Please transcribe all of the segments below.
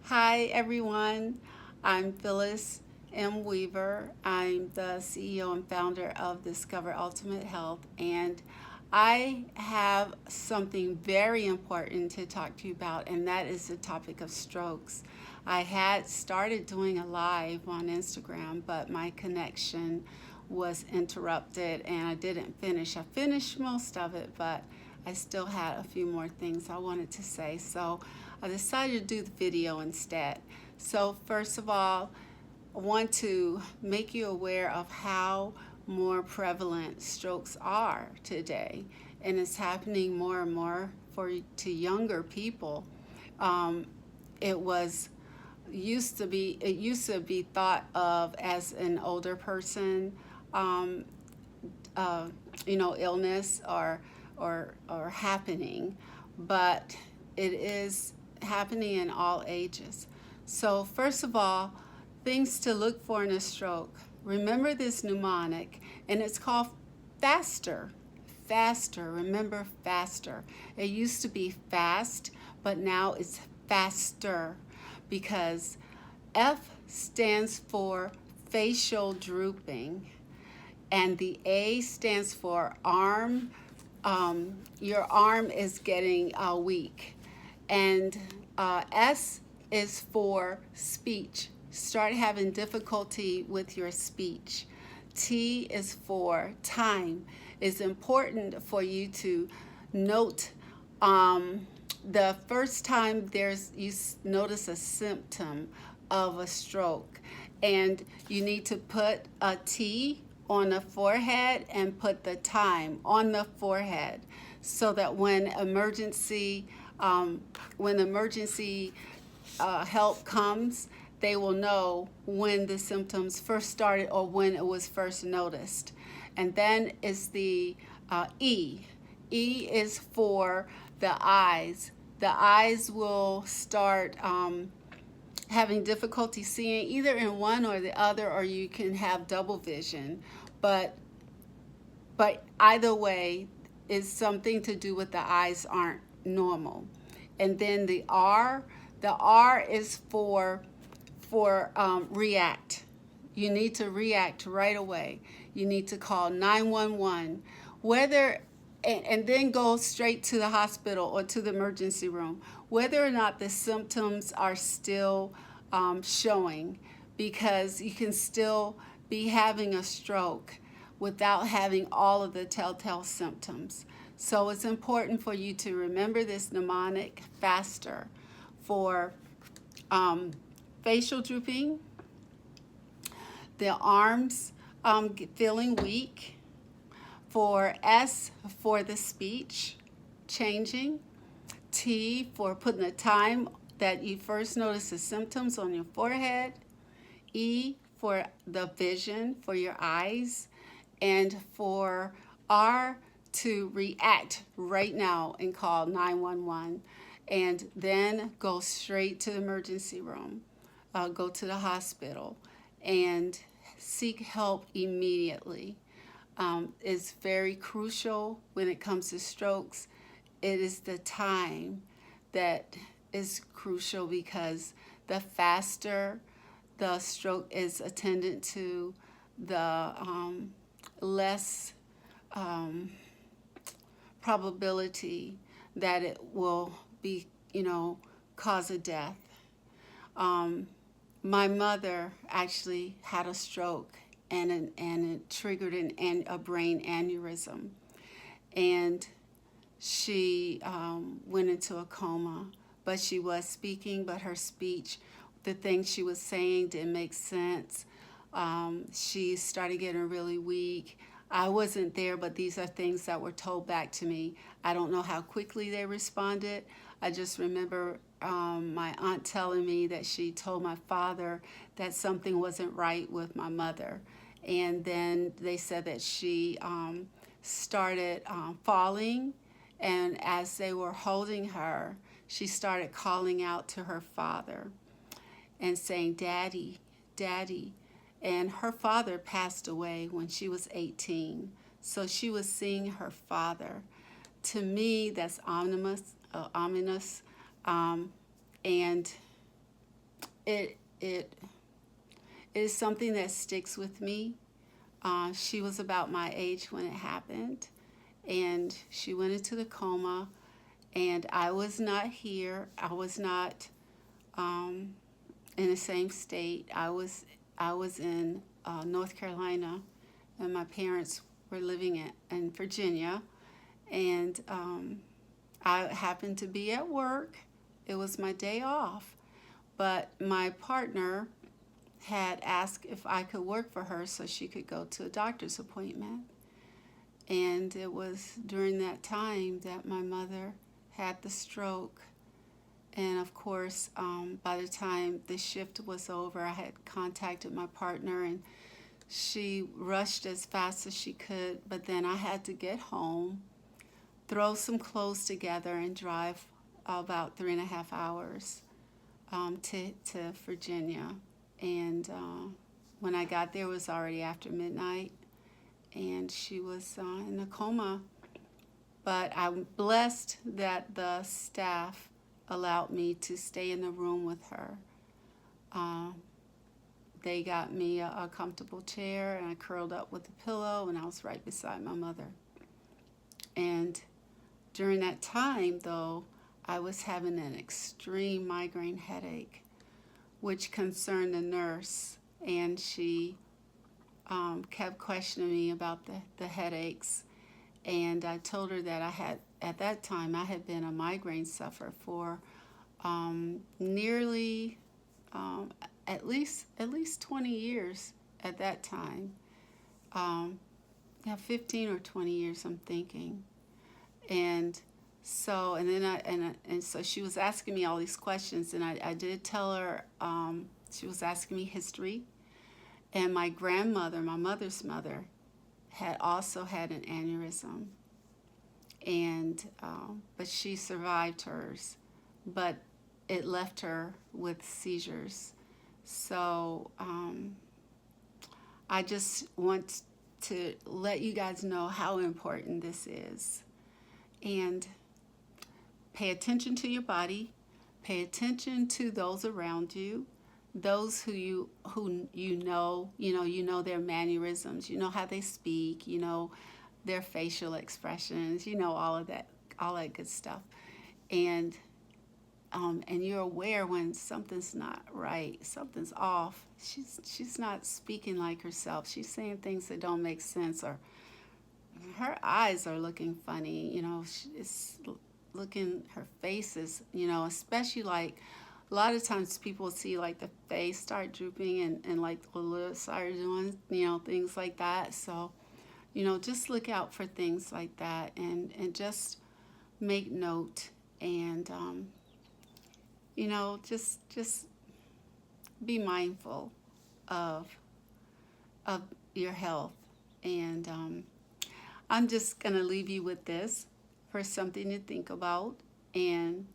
Hi, everyone. I'm Phyllis M. Weaver. I'm the CEO and founder of Discover Ultimate Health, and I have something very important to talk to you about, and that is the topic of strokes. I had started doing a live on Instagram, but my connection was interrupted and I didn't finish. I finished most of it, but I still had a few more things I wanted to say. So I decided to do the video instead. So first of all, I want to make you aware of how more prevalent strokes are today, and it's happening more and more to younger people. Um, it was it used to be thought of as an older person, um, uh, illness or happening, but it is happening in all ages. So first of all, things to look for in a stroke. Remember this mnemonic, and it's called faster. Faster. Remember faster. It used to be fast, but now it's faster because F stands for facial drooping, and the A stands for arm. Your arm is getting weak. And S is for speech. Start having difficulty with your speech. T is for time. It's important for you to note the first time you notice a symptom of a stroke, and you need to put a T on the forehead and put the time on the forehead, so that when emergency help comes, they will know when the symptoms first started or when it was first noticed. And then is the E. E is for the eyes. The eyes will start having difficulty seeing either in one or the other, or you can have double vision. But either way, is something to do with the eyes aren't normal. And then the R is for react. You need to react right away. You need to call 911, whether and then go straight to the hospital or to the emergency room, whether or not the symptoms are still showing, because you can still be having a stroke without having all of the telltale symptoms. So it's important for you to remember this mnemonic faster for facial drooping, the arms feeling weak, for S for the speech changing, T for putting the time that you first notice the symptoms on your forehead, E for the vision for your eyes, and for R to react right now and call 911, and then go straight to the emergency room, go to the hospital, and seek help immediately. Is very crucial when it comes to strokes. It is the time that is crucial, because the faster the stroke is attended to, the less probability that it will be, cause a death. My mother actually had a stroke, and it triggered a brain aneurysm, and she went into a coma. But she was speaking, but her speech, the things she was saying didn't make sense. She started getting really weak. I wasn't there, but these are things that were told back to me. I don't know how quickly they responded. I just remember my aunt telling me that she told my father that something wasn't right with my mother. And then they said that she started falling, and as they were holding her, she started calling out to her father and saying, "Daddy, Daddy." And her father passed away when she was 18. So she was seeing her father. To me, that's ominous. And it is something that sticks with me. She was about my age when it happened, and she went into the coma, and I was not here. I was not um, in the same state. I was in North Carolina, and my parents were living in Virginia, and I happened to be at work. It was my day off, but my partner had asked if I could work for her so she could go to a doctor's appointment. And it was during that time that my mother had the stroke. And of course, by the time the shift was over, I had contacted my partner, and she rushed as fast as she could. But then I had to get home, throw some clothes together, and drive about 3.5 hours to Virginia. And when I got there, it was already after midnight, and she was in a coma. But I'm blessed that the staff allowed me to stay in the room with her. Uh, they got me a comfortable chair, and I curled up with a pillow, and I was right beside my mother. And during that time, though, I was having an extreme migraine headache, which concerned the nurse, and she kept questioning me about the headaches. And I told her that at that time, I had been a migraine sufferer for nearly um, at least 20 years at that time. Um, yeah, 15 or 20 years, I'm thinking. And so, and then and so she was asking me all these questions, and I did tell her, she was asking me history. And my grandmother, my mother's mother, had also had an aneurysm, and but she survived hers, but it left her with seizures. So I just want to let you guys know how important this is, and pay attention to your body, pay attention to those around you, those who you know their mannerisms, you know how they speak, you know their facial expressions, you know all that good stuff, and you're aware when something's not right, something's off. She's not speaking like herself. She's saying things that don't make sense, or her eyes are looking funny. She's looking, her face is, especially like a lot of times people see like the face start drooping, and like the lips are doing, things like that. So, just look out for things like that, and just make note, and just be mindful of of your health. And I'm just gonna leave you with this for something to think about, and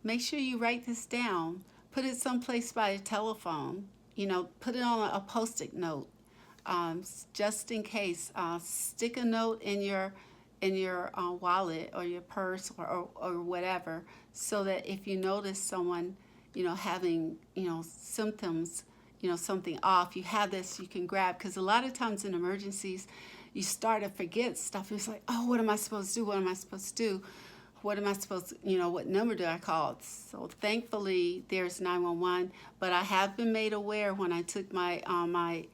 make sure you write this down. Put it someplace by a telephone. Put it on a post-it note, just in case. Stick a note in your wallet or your purse, or whatever, so that if you notice someone, having, symptoms, something off, you have this you can grab. Because a lot of times in emergencies, you start to forget stuff. It's like, oh, what am I supposed to do? What am I supposed to do? What am I supposed to, what number do I call? So thankfully there's 911, but I have been made aware when I took my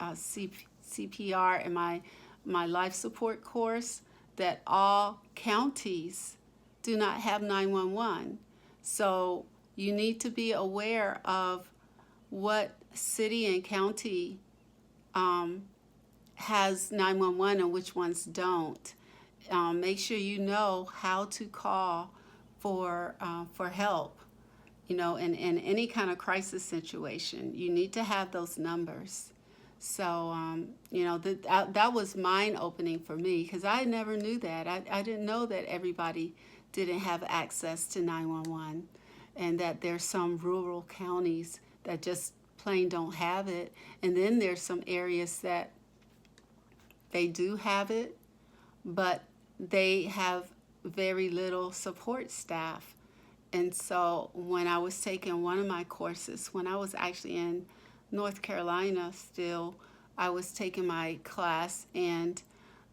CPR and my life support course, that all counties do not have 911. So you need to be aware of what city and county has 911 and which ones don't. Make sure you know how to call for help. In any kind of crisis situation, you need to have those numbers. So that was mind opening for me, because I never knew that. I didn't know that everybody didn't have access to 911, and that there's some rural counties that just plain don't have it, and then there's some areas that they do have it, but they have very little support staff, And so when I was taking one of my courses, when I was actually in North Carolina still, I was taking my class, and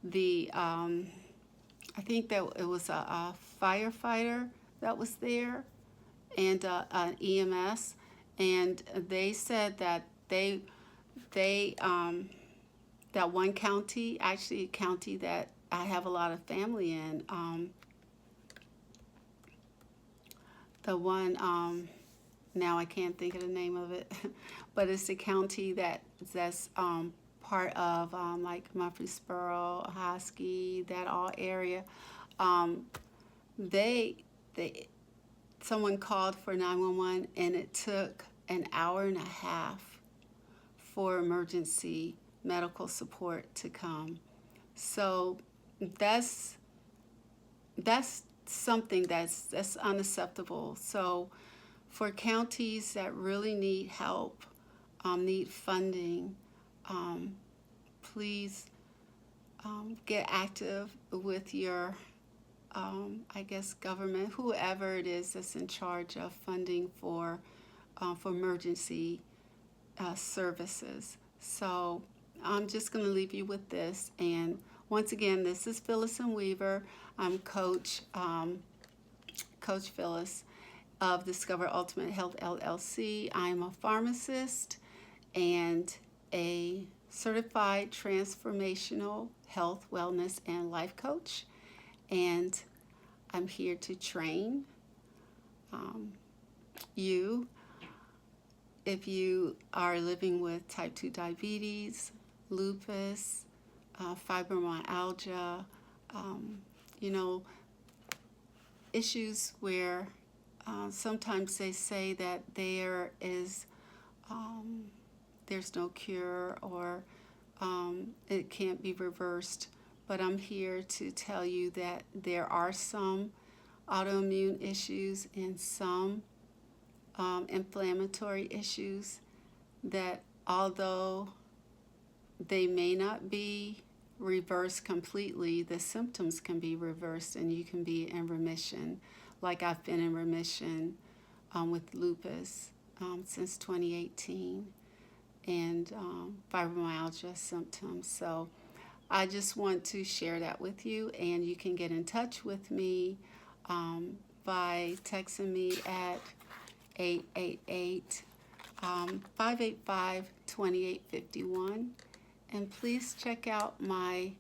the I think that it was a firefighter that was there, and an EMS, and they said that they that one county, actually a county that I have a lot of family in, the one now I can't think of the name of it, but it's the county that's part of like Murfreesboro, Hosky, that all area. Um, they they someone called for 911, and it took an hour and a half for emergency medical support to come. So that's that's something that's unacceptable. So for counties that really need help, need funding, um, please get active with your, I guess, government, whoever it is that's in charge of funding for emergency services. So I'm just going to leave you with this. And once again, this is Phyllis and Weaver. I'm Coach Phyllis of Discover Ultimate Health LLC. I'm a pharmacist and a certified transformational health, wellness, and life coach. And I'm here to train you if you are living with type 2 diabetes, lupus, fibromyalgia, you know, issues where sometimes they say that there's no cure, or it can't be reversed. But I'm here to tell you that there are some autoimmune issues and some inflammatory issues that, although they may not be reversed completely, the symptoms can be reversed and you can be in remission. Like I've been in remission with lupus since 2018, and fibromyalgia symptoms. So I just want to share that with you, and you can get in touch with me by texting me at 888 585 2851. And please check out my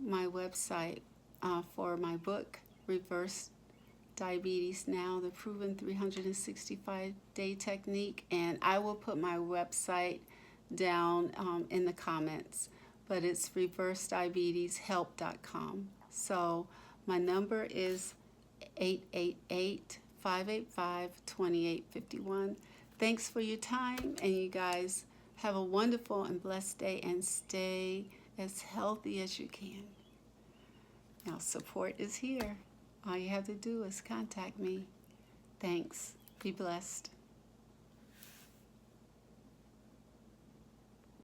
website for my book, Reverse Diabetes Now, the Proven 365-Day Technique. And I will put my website down in the comments, but it's reversediabeteshelp.com. So my number is 888 585 2851. Thanks for your time, and you guys have a wonderful and blessed day, and stay as healthy as you can. Now, support is here. All you have to do is contact me. Thanks. Be blessed.